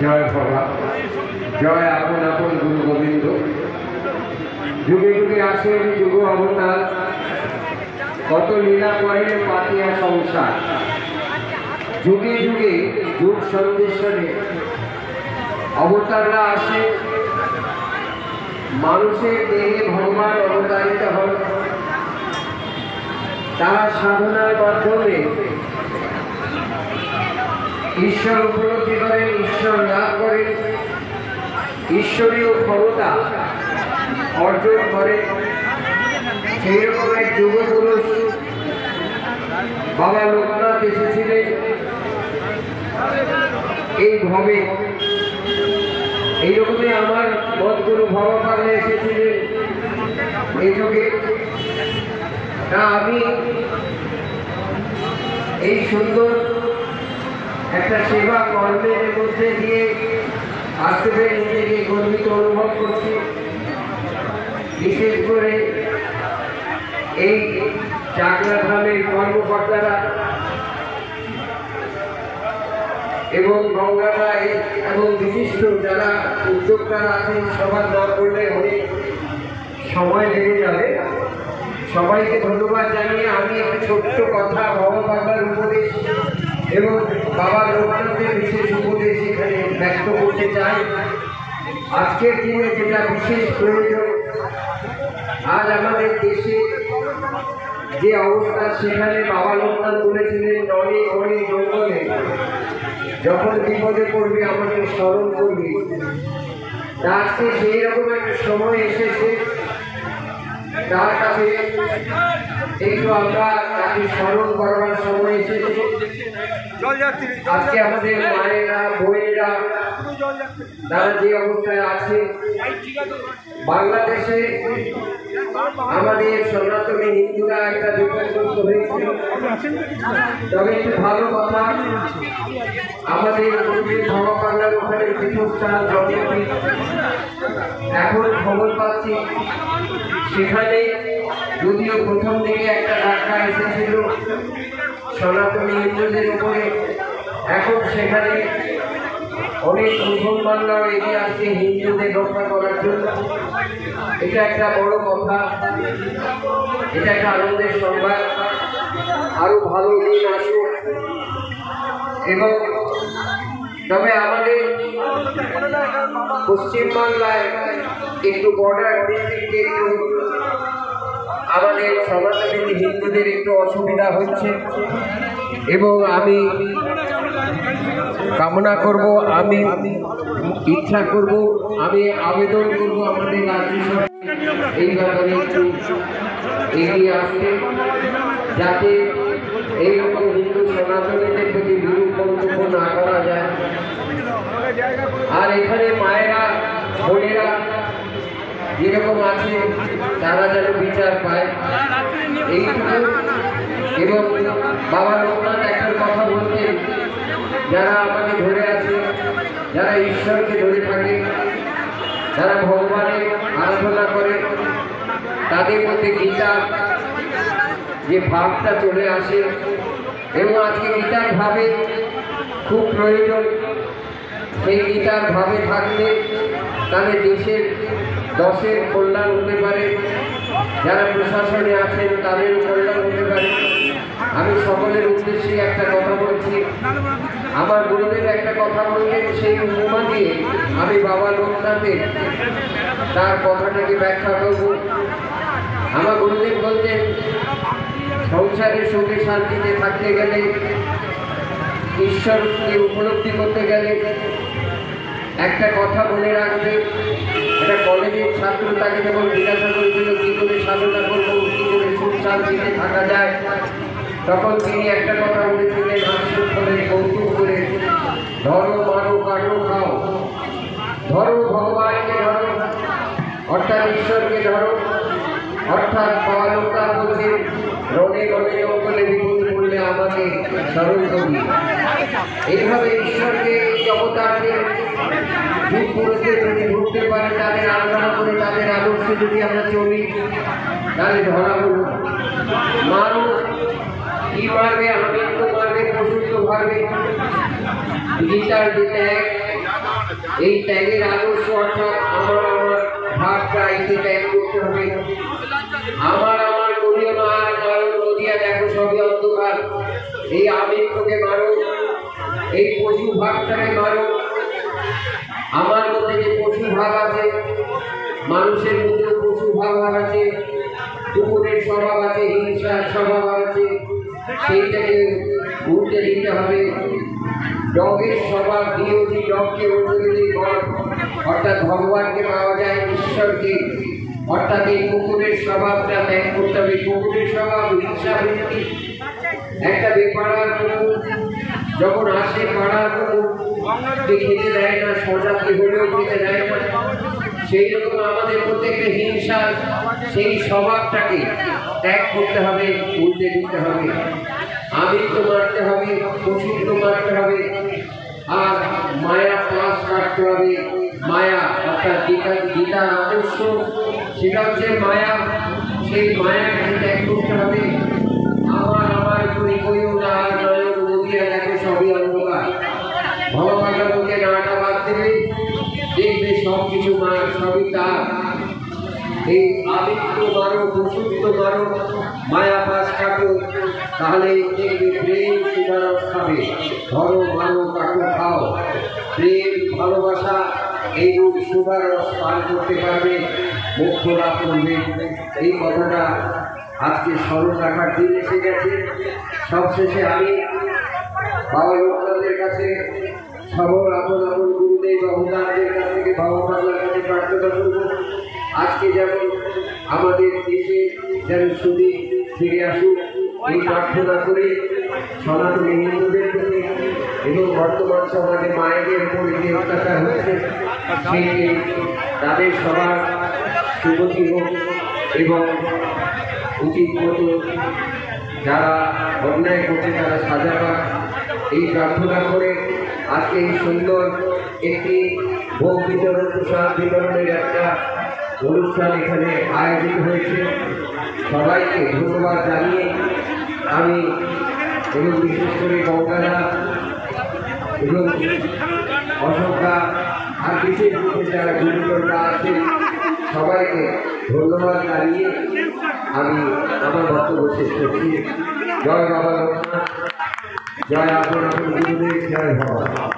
জয় বাবা, জয় আপন আপন গুরু গোবিন্দ। যুগে যুগে আসেন যুগ অবতার, কত লীলা করেন পাতিয়া সংসার। যুগে যুগে যুগ সন্দেশ্বরে অবতাররা আসে, মানুষের দেহে ভগবান অবতারিত হন। তারা সাধনার মাধ্যমে ঈশ্বর উপলব্ধি করেন, ঈশ্বর লাভ করেন, ঈশ্বরীয় ক্ষমতা অর্জন করেন। সেই রকম এক যুগপুরুষ বাবা লোকনাথ এসেছিলেন এই ভবে। এইরকমই আমার মদগুরু ভবপালে এসেছিলেন এই যুগে। তা আমি এই সুন্দর একটা সেবা কর্মের মধ্যে দিয়ে আসতে পেরে নিজেকে গর্বিত অনুভব করছি। বিশেষ করে এই চাকরা ধামের কর্মকর্তারা এবং গঙ্গারা এবং বিশিষ্ট যারা উদ্যোক্তারা আছেন, সবার নাম করলে অনেক সময় লেগে যাবে। সবাইকে ধন্যবাদ জানিয়ে আমি একটা ছোট্ট কথা ভগবানের উপদেশ এবং বাবা লোকনাথের বিশেষ উপদেশ এখানে ব্যক্ত করতে চাই। আজকের দিনে যেটা বিশেষ প্রয়োজন, আজ আমাদের দেশে যে অবস্থা, সেখানে বাবা লোকনাথ বলেছিলেন অনেক অনেক জঙ্গলে যখন বিপদে পড়বে আমাকে স্মরণ করবে। আজকে সেই রকম একটা সময় এসেছে, তার কাছে একটু আমরা তাকে স্মরণ করবার সময় এসেছে। আজকে আমাদের মায়েরা বোনেরা তারা যে অবস্থায় আছে, বাংলাদেশে আমাদের সনাতনী হিন্দুরা একটা বিপর্যস্ত হয়েছিল। তবে একটু ভালো কথা, আমাদের ভগবানের ওখানে পীঠস্থান জগন্নাথ এখন খবর পাচ্ছি সেখানে যদিও প্রথম দিকে একটা ধাক্কা এসেছিল সনাতনী হিন্দুদের উপরে, এখন সেখানে অনেক মুসলমানরাও এগিয়ে আসছে হিন্দুদের রক্ষা করার জন্য। এটা একটা বড় কথা, এটা একটা আনন্দের সংবাদ। আরো ভালো দিন আসুক। এবং তবে আমাদের পশ্চিমবাংলায় একটু বর্ডার ডিস্ট্রিক্টে একটু আমাদের সনাতনী হিন্দুদের একটু অসুবিধা হচ্ছে এবং আমি কামনা করব, আমি ইচ্ছা করব, আমি আবেদন করব আমাদের রাজ্য সরকার এই ব্যাপারে একটু এগিয়ে আসতে, যাতে এইরকম হিন্দু সনাতনীদের প্রতি বিরূপ মন্তব্য না করা যায়। আর এখানে মায়েরা বোনেরা যেরকম আছে তারা যেন বিচার পায় এইটুকু। এবং বাবা লোকনাথ একটা কথা বলতেন, যারা আমাকে ধরে আছে, যারা ঈশ্বরকে ধরে থাকে, যারা ভগবানের আরাধনা করে, তাদের মধ্যে গীতার যে ভাবটা চলে আসে এবং আজকে গীতার ভাবে খুব প্রয়োজন। সেই গীতার ভাবে থাকলে তাহলে দেশের দশের কল্যাণ হতে পারে, যারা প্রশাসনে আছেন তাদেরও কল্যাণ হতে পারে। আমি সকলের উদ্দেশ্যে একটা কথা বলছি। আমার গুরুদেব একটা কথা বললেন, সেই উপমা দিয়ে আমি বাবা লোকনাথের তার কথাটাকে ব্যাখ্যা করব। আমার গুরুদেব বলতেন, সংসারের সুখে শান্তিতে থাকতে গেলে, ঈশ্বরকে উপলব্ধি করতে গেলে একটা কথা মনে রাখবে। একটা কলেজের ছাত্র তাকে যখন জিজ্ঞাসা করেছিল কী করে সাধনা করবো, কী করে সুখ শান্তিতে থাকা যায়, তখন তিনি একটা কথা বলেছিলেন হাস্য করে, কৌতুক করে, ধরো মারো কাটো খাও, ধরো ভগবানকে ধরো, অর্থাৎ ঈশ্বরকে ধরো। অর্থাৎ বাবা লোকনাথ বলছেন, রণে রণে জঙ্গলে বিপদে পড়লে আমাকে স্মরণ করি। এইভাবে ঈশ্বরকে জগতাকে যুগ পুরুষে যদি ঢুকতে পারে, তাদের আরাধনা করে, তাদের আদর্শে যদি আমরা চলি, তাহলে ধরা হল মানুষ কি মারবে, আনন্দ মারবে, পশুত্ব মারবে। গীতার যেতে এই ত্যাগের আদর্শ অর্থাৎ আমার ভাবটা এতে ত্যাগ করতে হবে। আমার করিও না আর নয়ন নদিয়া দেখো সবই অন্ধকার। এই আবেগকে মারো, এই পশু ভাবটাকে মারো। আমার মধ্যে যে পশু ভাব আছে, মানুষের মধ্যে পশু ভাব আছে, কুকুরের স্বভাব আছে, হিংসার স্বভাব আছে, সেইটাকে উল্টে দিতে হবে। ডগের স্বভাব বিরোধী, ডগকে উল্টে দিলে গড অর্থাৎ ভগবানকে পাওয়া যায়, ঈশ্বরকে। অর্থাৎ এই কুকুরের স্বভাবটা ত্যাগ করতে হবে। কুকুরের স্বভাব হিংসা বৃত্তি। একটা বেপাড়ার কুকুর যখন আসে, পাড়ার কুকুরকে খেতে দেয় না, সজাতি হলেও খেতে দেয় না। সেই রকম আমাদের প্রত্যেকটা হিংসা, সেই স্বভাবটাকে ত্যাগ করতে হবে, উল্টে দিতে হবে। আমিত্ব মারতে হবে, পশুত্ব মারতে হবে, আর মায়া পাশ কাটতে হবে। মায়া অর্থাৎ গীতার আদর্শ, সেটা হচ্ছে মায়া। সেই মায়াকে ত্যাগ করতে হবে। আমার করিও না আর নয়ন নদিয়া দেখো সবই অন্ধকার। ভগবানের মধ্যে নাটা বাদ দেবে, দেখবে সব কিছু সবই তার। এই আবিত্ব মারো, পশুত্ব মারো, মায়া পাশ কাটো, তাহলে দেখবে প্রেম সুধারস খাবে। ধরো মারো কাটো খাও, প্রেম ভালোবাসা এই রূপ সুধারস পান করতে পারবে, মোক্ষ লাভ করবে। এই কথাটা আজকে স্মরণ রাখার দিন এসে গেছে। সবশেষে আমি বাবা লোকনাথের কাছে, সবল আপন গুরুদেব অবদানদের কাছ থেকে বাবা বাংলার কাছে প্রার্থনা করব, আজকে যেমন আমাদের দেশে যেন সুদী ফিরে আসুক, এই প্রার্থনা করে সনাতনী হিন্দুদের প্রতি এবং বর্তমান সমাজে মায়েদের উপর যে অত্যাচার হচ্ছে, সেই তাদের সবার সুগতি হোক এবং উচিত মতো যারা অন্যায় করছে তারা সাজা পাক, এই প্রার্থনা করে আজকে এই সুন্দর একটি ভোগ বিতরণ, প্রসাদ বিতরণের একটা অনুষ্ঠান এখানে আয়োজিত হয়েছে। সবাইকে ধন্যবাদ জানিয়ে আমি এবং বিশেষ করে গঙ্গারা এবং অশোকা আর বিশেষ যারা গুরুজনরা আছেন সবাইকে ধন্যবাদ জানিয়ে আমি আমার বক্তব্য শেষ করছি। জয় বাবা লোকনাথ, জয় আপন গুরুদেব, জয় ভগবান।